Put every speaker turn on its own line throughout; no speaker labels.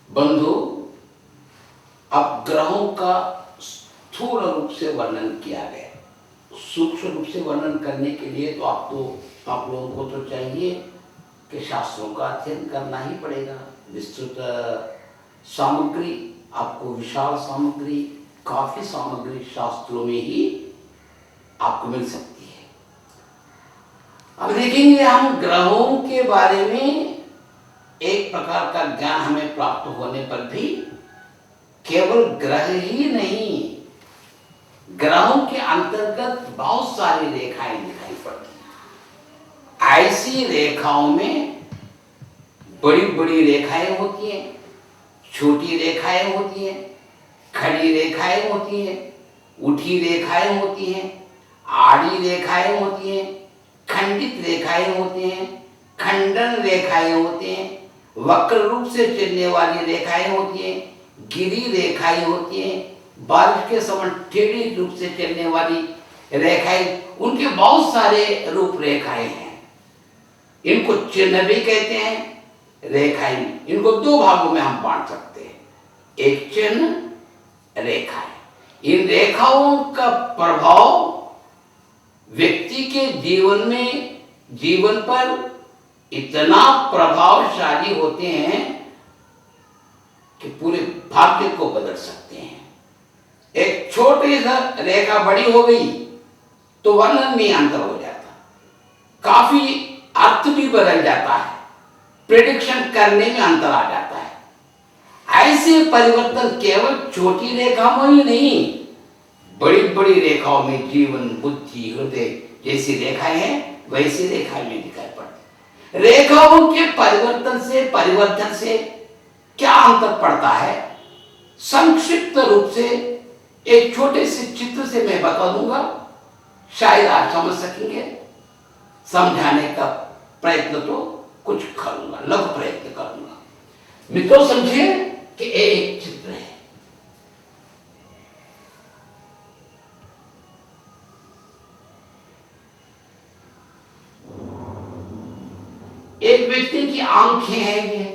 बंधु, अब ग्रहों का स्थूल रूप से वर्णन किया गया। सूक्ष्म रूप से वर्णन करने के लिए तो आप लोगों को तो चाहिए कि शास्त्रों का अध्ययन करना ही पड़ेगा। विस्तृत सामग्री, आपको विशाल सामग्री, काफी सामग्री शास्त्रों में ही आपको मिल सकती है। अब देखेंगे हम ग्रहों के बारे में। एक प्रकार का ज्ञान हमें प्राप्त होने पर भी केवल ग्रह ही नहीं, ग्रहों के अंतर्गत बहुत सारी रेखाएं दिखाई पड़ती हैं। ऐसी रेखाओं में बड़ी बड़ी रेखाएं होती हैं, छोटी रेखाएं होती हैं, खड़ी रेखाएं होती हैं, उठी रेखाएं होती हैं, आड़ी रेखाएं होती हैं, खंडित रेखाएं होती हैं, खंडन रेखाएं होती हैं, वक्र रूप से चलने वाली रेखाएं होती हैं, गिरी रेखाएं होती हैं, बारिश के समय टेढ़ी रूप से चलने वाली रेखाएं, उनके बहुत सारे रूप रेखाएं हैं। इनको चिन्ह भी कहते हैं, रेखाएं। इनको दो भागों में हम बांट सकते हैं, एक चिन्ह, रेखाएं। इन रेखाओं का प्रभाव व्यक्ति के जीवन पर इतना प्रभावशाली होते हैं कि पूरे भाग्य को बदल सकते हैं। एक छोटी सा रेखा बड़ी हो गई तो वर्णन में अंतर हो जाता, काफी अर्थ भी बदल जाता है, प्रेडिक्शन करने में अंतर आ जाता है। ऐसे परिवर्तन केवल छोटी रेखाओं में ही नहीं, बड़ी बड़ी रेखाओं में जीवन, बुद्धि, हृदय जैसी रेखाएं हैं, वैसी रेखाएं में दिखाई पड़ती। रेखाओं के परिवर्तन से क्या अंतर पड़ता है, संक्षिप्त रूप से एक छोटे से चित्र से मैं बता दूंगा, शायद आप समझ सकेंगे। समझाने का प्रयत्न तो कुछ करूंगा, लघु प्रयत्न करूंगा। मित्रों, समझिए कि एक चित्र है। एक व्यक्ति की आंखें हैं, ये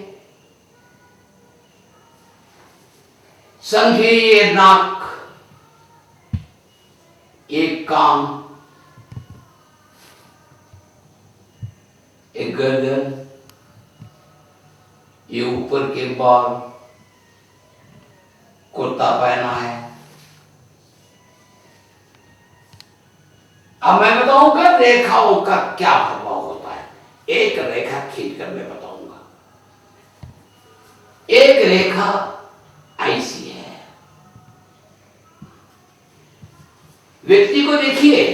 समझिए, ये नाक, एक कान, एक गर्दन, ये ऊपर के बाल, कुर्ता पहना है। अब मैं बताऊंगा रेखाओं का क्या प्रभाव होता है। एक रेखा खींचकर मैं बताऊंगा। एक रेखा ऐसी है, व्यक्ति को देखिए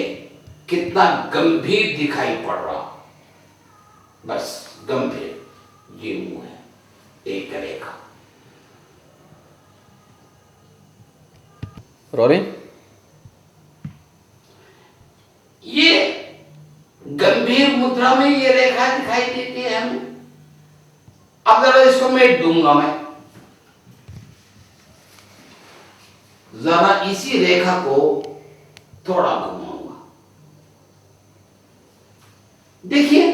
कितना गंभीर दिखाई पड़ रहा, बस गंभीर ये मुंह है, एक रेखा।
रोलिंग।
ये गंभीर मुद्रा में ये रेखा दिखाई देती है हमें। अब जरा इसको मैं दूंगा, मैं जरा इसी रेखा को थोड़ा घुमाऊंगा। देखिए,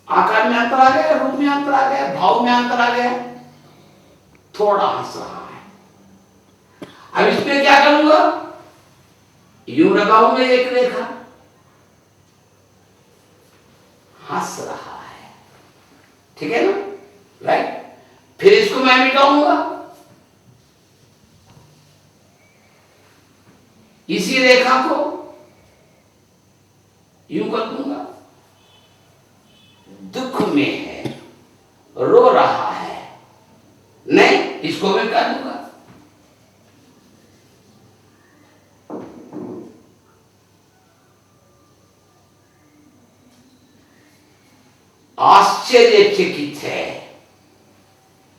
आकार में अंतर आ गया, रूप में अंतर आ गया, भाव में अंतर आ गया, थोड़ा हंस रहा है। अब इसमें क्या करूंगा, यूं लगाऊंगा एक रेखा, हंस रहा है, ठीक है ना, राइट। फिर इसको मैं मिटाऊंगा, इसी रेखा को यूं कर दूंगा, दुख में है, रो रहा है, नहीं, इसको मैं कर दूंगा। आश्चर्यचकित है।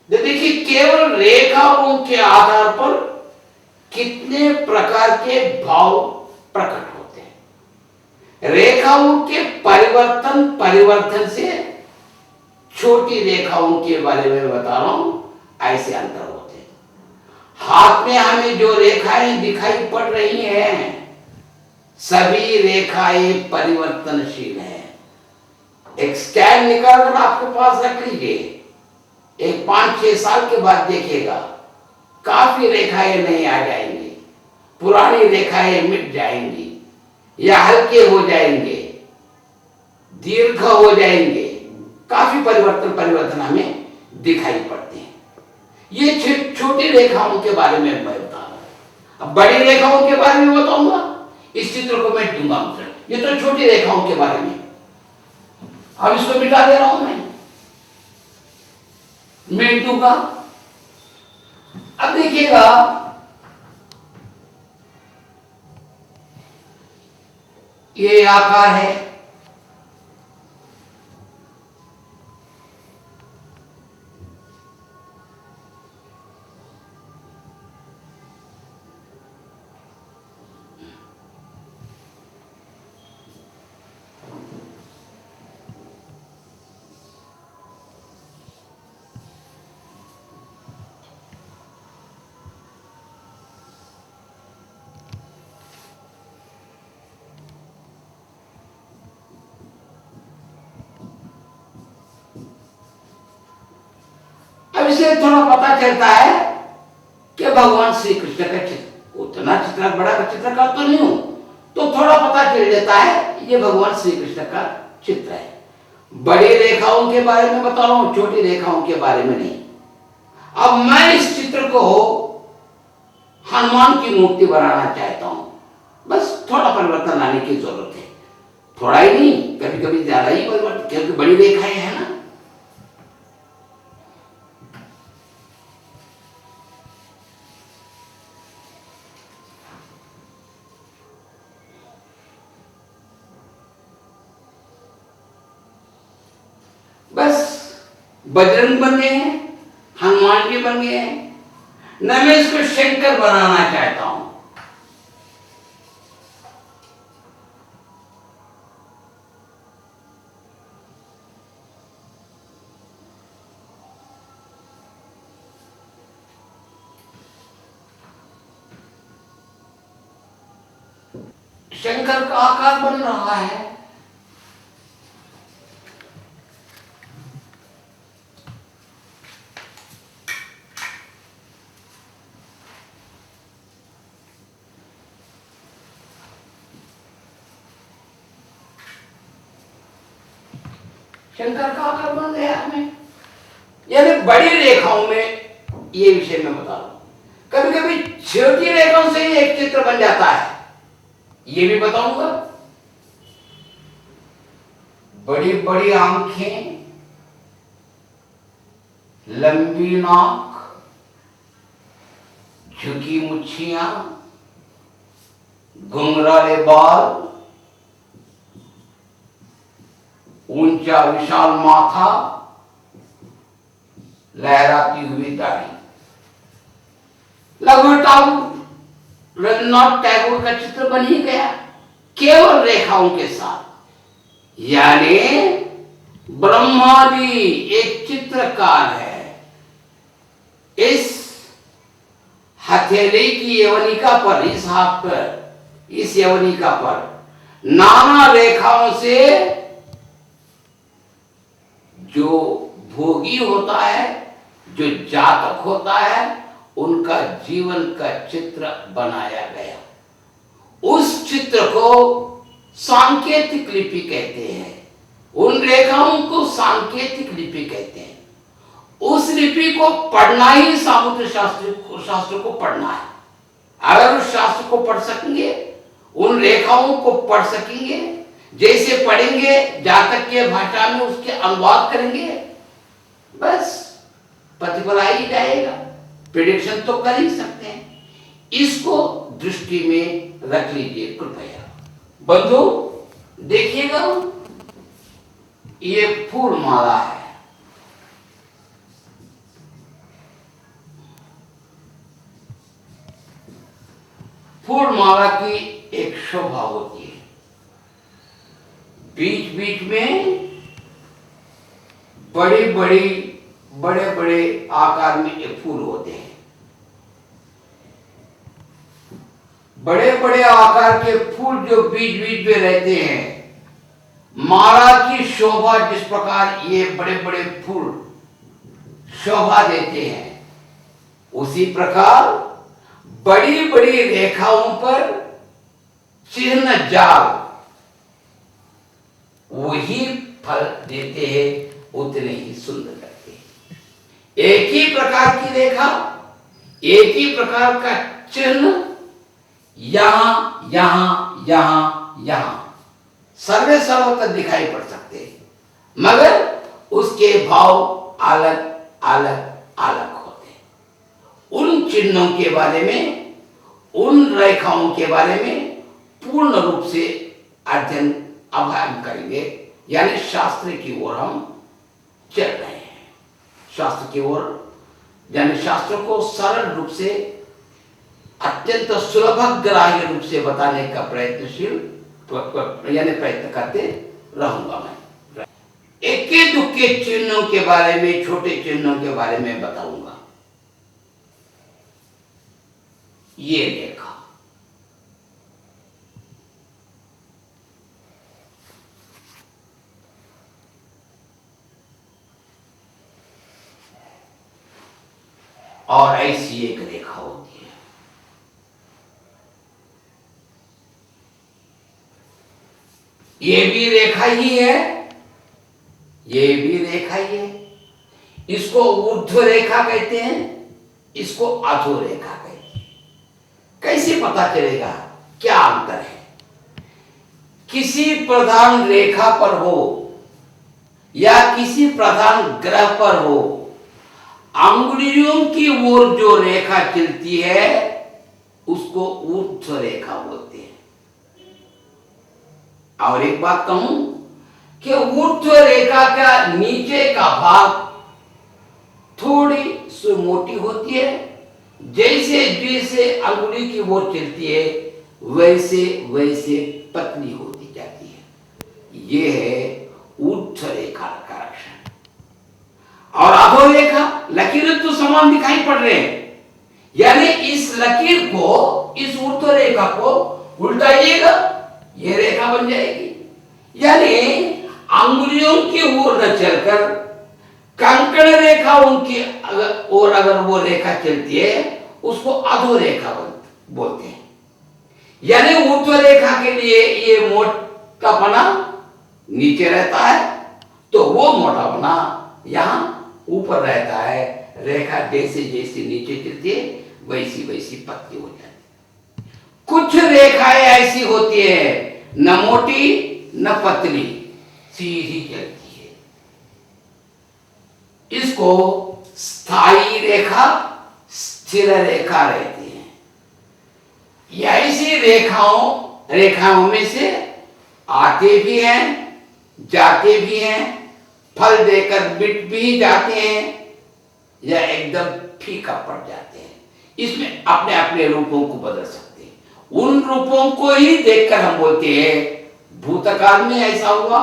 देखिए, केवल रेखाओं के आधार पर कितने प्रकार के भाव प्रकट होते हैं। रेखाओं के परिवर्तन से छोटी रेखाओं के बारे में बता रहा हूं, ऐसे अंतर होते हैं। हाथ में हमें जो रेखाएं दिखाई पड़ रही हैं, सभी रेखाएं परिवर्तनशील हैं। एक स्कैन निकालकर आपके पास रख लीजिए, एक 5-6 साल के बाद देखिएगा काफी रेखाएं नहीं आ जाएंगी, पुरानी रेखाएं मिट जाएंगी या हल्के हो जाएंगे, दीर्घ हो जाएंगे, काफी परिवर्तन हमें दिखाई पड़ते हैं। ये छोटी रेखाओं के बारे में मैं बता रहा हूं। अब बड़ी रेखाओं के बारे में बताऊंगा, इस चित्र को मैं दूंगा। ये तो छोटी रेखाओं के बारे में, अब इसको मिटा दे रहा हूं मैं, मिट दूंगा। अब देखिएगा ये आकार है, अब इसे थोड़ा पता चलता है कि भगवान श्री कृष्ण का चित्र, उतना चित्र बड़ा चित्रकार तो नहीं हूं, तो थोड़ा पता चल जाता है ये भगवान श्री कृष्ण का चित्र है। बड़ी रेखाओं के बारे में बता रहा हूं, छोटी रेखाओं के बारे में नहीं। अब मैं इस चित्र को हनुमान की मूर्ति बनाना चाहता हूं, बस थोड़ा परिवर्तन लाने की जरूरत है, थोड़ा ही नहीं, कभी कभी ज्यादा ही परिवर्तन, क्योंकि बड़ी रेखाएं हैं ना। बस बजरंग बन गए हैं, हनुमान जी बन गए हैं, न मैं इसको शंकर बनाना चाहता हूं। शंकर का आकार बन रहा है, शंकर का आकार बन गया हमें। यानी बड़ी रेखाओं में ये विषय मैं बता रहा हूं, कभी कभी छोटी रेखाओं से ही एक चित्र बन जाता है, ये भी बताऊंगा। बड़ी बड़ी आंखें, लंबी नाक, झुकी मुछियां, घुंघराले बाल, ऊंचा विशाल माथा, लहराती हुई दाढ़ी। लगभग रविन्द्रनाथ टैगोर का चित्र बन ही गया, केवल रेखाओं के साथ। यानी ब्रह्मा जी एक चित्रकार है। इस हथेली की यवनिका पर, इस हाथ पर, इस यवनिका पर नाना रेखाओं से जो भोगी होता है, जो जातक होता है, उनका जीवन का चित्र बनाया गया। उस चित्र को सांकेतिक लिपि कहते हैं, उन रेखाओं को सांकेतिक लिपि कहते हैं। उस लिपि को पढ़ना ही सामुद्रिक शास्त्र को पढ़ना है। अगर उस शास्त्र को पढ़ सकेंगे, उन रेखाओं को पढ़ सकेंगे, जैसे पढ़ेंगे जातक के भाषा में उसके अनुवाद करेंगे, बस प्रतिफल आ ही जाएगा। प्रेडिक्शन तो कर ही सकते हैं। इसको दृष्टि में रख लीजिए कृपया। बंधु देखिएगा, ये फूल माला है। फूल माला की एक शोभा होती है, बीच बीच में बड़े बड़े आकार में ये फूल होते हैं। बड़े बड़े आकार के फूल जो बीच बीच में रहते हैं, माला की शोभा जिस प्रकार ये बड़े बड़े फूल शोभा देते हैं। उसी प्रकार बड़ी बड़ी रेखाओं पर चिन्ह जाल वही फल देते हैं, उतने ही सुंदर लगते हैं। एक ही प्रकार की रेखा, एक ही प्रकार का चिन्ह यहां यहां यहां यहां सर्वे सर्वत्र दिखाई पड़ सकते हैं, मगर उसके भाव अलग अलग अलग होते हैं। उन चिन्हों के बारे में, उन रेखाओं के बारे में पूर्ण रूप से अध्ययन अब हम करेंगे, यानी शास्त्र की ओर हम चल रहे हैं। शास्त्र की ओर यानी शास्त्र को सरल रूप से, अत्यंत सुलभ ग्राह्य रूप से बताने का प्रयत्न करते रहूंगा। मैं इक्के दुक्के चिन्हों के बारे में, छोटे चिन्हों के बारे में बताऊंगा। ये रेखा, और ऐसी एक रेखा होती है। ये भी रेखा ही है, ये भी रेखा ही है। इसको ऊर्ध्व रेखा कहते हैं, इसको अधो रेखा कहते हैं। कैसे पता चलेगा क्या अंतर है? किसी प्रधान रेखा पर हो या किसी प्रधान ग्रह पर हो, अंगुलियों की ओर जो रेखा चलती है उसको ऊर्ध्व रेखा बोलते हैं। और एक बात कहूं कि ऊर्ध्व रेखा का नीचे का भाग थोड़ी सी मोटी होती है, जैसे जैसे अंगुली की ओर चलती है वैसे वैसे पतली होती जाती है। यह है ऊर्ध्व रेखा का लक्षण। और अधो रेखा, लकीरें तो समान दिखाई पड़ रहे हैं, यानी इस लकीर को, इस ऊर्ध्व रेखा को उल्टाइएगा, यह रेखा बन जाएगी। यानी अंगुलियों की ओर न चलकर कंकण रेखाओं की ओर अगर वो रेखा चलती है उसको अधो रेखा बोलते हैं। यानी ऊर्ध्व रेखा के लिए ये मोटापना नीचे रहता है, तो वो मोटापना यहां ऊपर रहता है। रेखा जैसे जैसे नीचे चलती है वैसी वैसी पतली हो जाती है। कुछ रेखाएं ऐसी होती है, न मोटी न पतली, सीधी चलती है। इसको स्थायी रेखा, स्थिर रेखा रहती है। ऐसी रेखाओं में से आते भी हैं, जाते भी हैं, फल देकर मिट भी जाते हैं या एकदम फीका पड़ जाते हैं। इसमें अपने अपने रूपों को बदल सकते हैं। उन रूपों को ही देखकर हम बोलते हैं भूतकाल में ऐसा हुआ,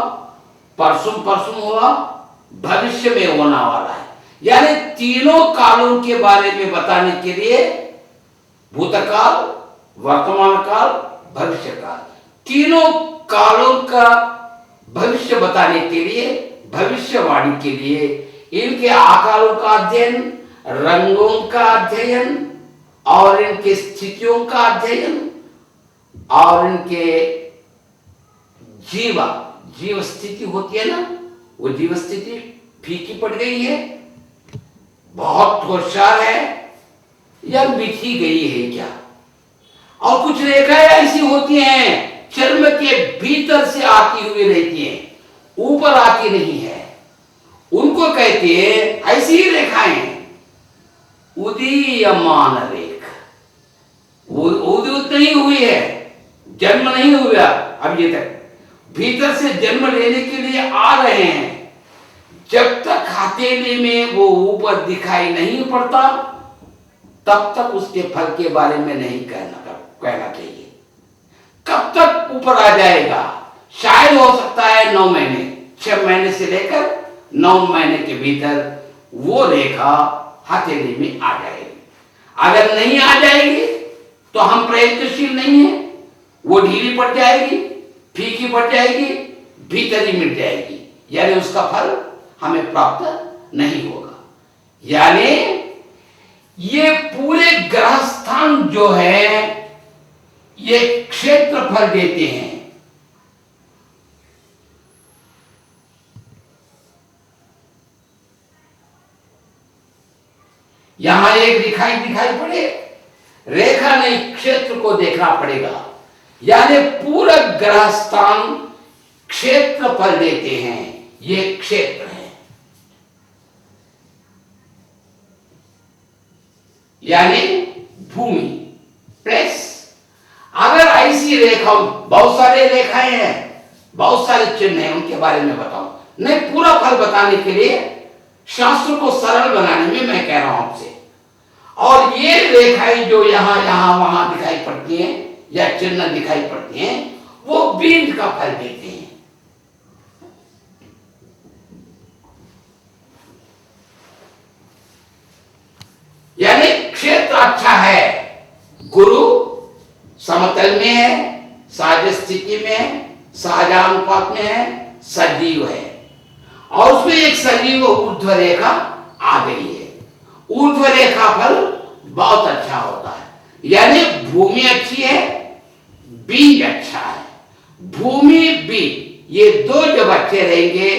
परसों हुआ, भविष्य में होने वाला है। यानी तीनों कालों के बारे में बताने के लिए भूतकाल, वर्तमान काल, भविष्य काल, तीनों कालों का भविष्य बताने के लिए, भविष्यवाणी के लिए इनके आकारों का अध्ययन, रंगों का अध्ययन और इनके स्थितियों का अध्ययन और इनके जीव स्थिति होती है ना, वो जीव स्थिति फीकी पड़ गई है, बहुत होशियार है या मिठी गई है क्या? और कुछ रेखाएं ऐसी होती हैं चर्म के भीतर से आती हुई रहती हैं, ऊपर आती नहीं है। उनको कहते हैं, ऐसी रेखाएं उदीयमान रेख, उदित नहीं हुई है, जन्म नहीं हुआ अभी तक, भीतर से जन्म लेने के लिए आ रहे हैं। जब तक हथेली में वो ऊपर दिखाई नहीं पड़ता तब तक उसके फल के बारे में नहीं कहना चाहिए। कब तक ऊपर आ जाएगा? शायद हो सकता है 9 महीने, 6 महीने से लेकर 9 महीने के भीतर वो रेखा हथेली में आ जाएगी। अगर नहीं आ जाएगी तो हम प्रयत्नशील नहीं है, वो ढीली पड़ जाएगी, फीकी पड़ जाएगी, भीतर ही मिट जाएगी, यानी उसका फल हमें प्राप्त नहीं होगा। यानी ये पूरे ग्रह स्थान जो है ये क्षेत्रफल देते हैं। यहां एक दिखाई पड़े, रेखा नहीं क्षेत्र को देखना पड़ेगा। यानी पूरा ग्रह स्थान क्षेत्रफल देते हैं, ये क्षेत्र है। यानी भूमि प्लस, अगर ऐसी रेखा, बहुत सारे रेखाएं हैं, बहुत सारे चिन्ह हैं, उनके बारे में बताऊं नहीं, पूरा फल बताने के लिए शास्त्र को सरल बनाने में मैं कह रहा हूं आपसे। और ये रेखाएं जो यहां वहां दिखाई पड़ती हैं या चिन्ह दिखाई पड़ती हैं, वो बीज का फल देते हैं। यानी क्षेत्र अच्छा है, गुरु समतल में है, सहज स्थिति में है, सहजानुपात में है, सजीव है, और उसमें एक सजीव ऊर्ध्व रेखा आ गई है। ऊर्ध्व रेखा फल बहुत अच्छा होता है। यानी भूमि अच्छी है, बीज अच्छा है। भूमि बीज ये दो जब अच्छे रहेंगे,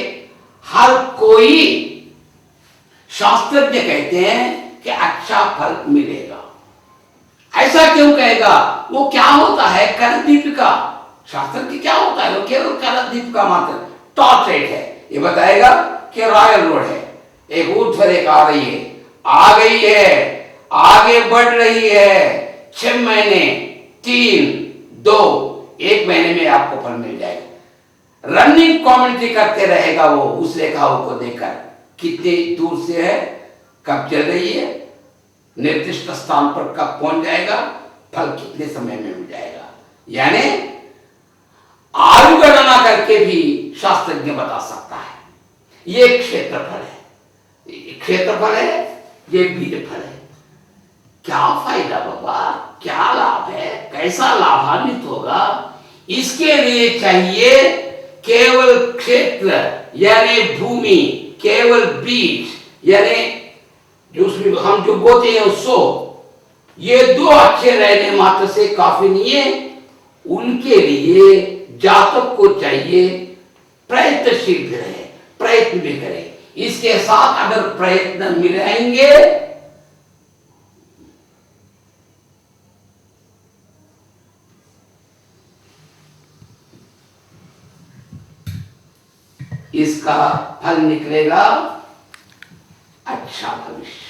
हर कोई शास्त्रज्ञ कहते हैं कि अच्छा फल मिलेगा। ऐसा क्यों कहेगा? वो क्या होता है, करदीपिका, शास्त्र की क्या होता है, वो केवल करदीपिका मात्र टॉर्च लाइट है। ये बताएगा कि रॉयल रोड है, एक ऊर्ध्व रेखा आ रही है, आ गई है, आगे बढ़ रही है, 6 महीने, 3, 2, 1 महीने में आपको फल मिल जाएगा। रनिंग कमेंट्री करते रहेगा वो उस रेखाओं को देखकर, कितनी दूर से है, कब चल रही है, निर्दिष्ट स्थान पर कब पहुंच जाएगा, फल कितने समय में मिल जाएगा। यानी आयु गणना करके भी शास्त्रज्ञ बता सकता है। ये क्षेत्रफल है, क्षेत्रफल है, ये बीज फल है। क्या फायदा बाबा, क्या लाभ है, कैसा लाभान्वित होगा? इसके लिए चाहिए केवल क्षेत्र यानी भूमि, केवल बीज यानी जो उसमें हम जो बोते हैं उसको, ये दो अच्छे रहने मात्र से काफी नहीं है। उनके लिए जातक को चाहिए प्रयत्नशील भी रहे, प्रयत्न भी करे। इसके साथ अगर प्रयत्न मिलाएंगे इसका फल निकलेगा अच्छा भविष्य।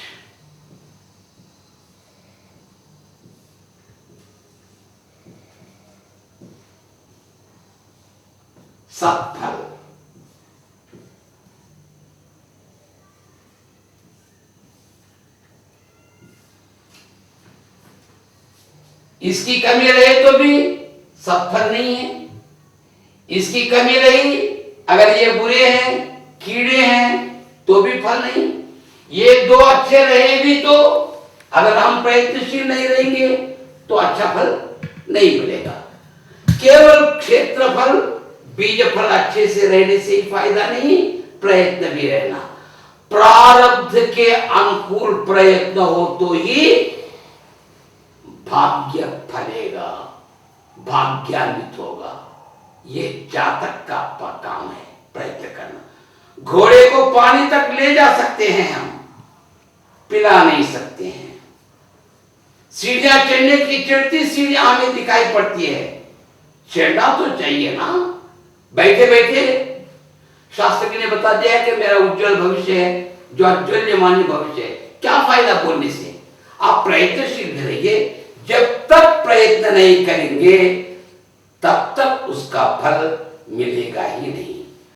सत्फल, इसकी कमी रहे तो भी सत्फल नहीं है। इसकी कमी रही, अगर ये बुरे हैं, कीड़े हैं, तो भी फल नहीं। ये दो अच्छे रहे भी तो अगर हम प्रयत्नशील नहीं रहेंगे तो अच्छा फल नहीं मिलेगा। केवल क्षेत्रफल, बीज फल अच्छे से रहने से ही फायदा नहीं, प्रयत्न भी रहना। प्रारब्ध के अनुकूल प्रयत्न हो तो ही भाग्य फलेगा, भाग्यान्वित होगा। ये जातक का काम है, प्रयत्न करना। घोड़े को पानी तक ले जा सकते हैं हम, पिला नहीं सकते हैं। सीढ़ियां चढ़ने की, चढ़ती सीढ़ियां हमें दिखाई पड़ती है, चढ़ना तो चाहिए ना। बैठे बैठे शास्त्र ने बता दिया कि मेरा उज्जवल भविष्य है, जो अज्वल्यमानी भविष्य है, क्या फायदा बोलने से? आप प्रयत्नशील रहिए। जब तक प्रयत्न नहीं करेंगे तब तक उसका फल मिलेगा ही नहीं।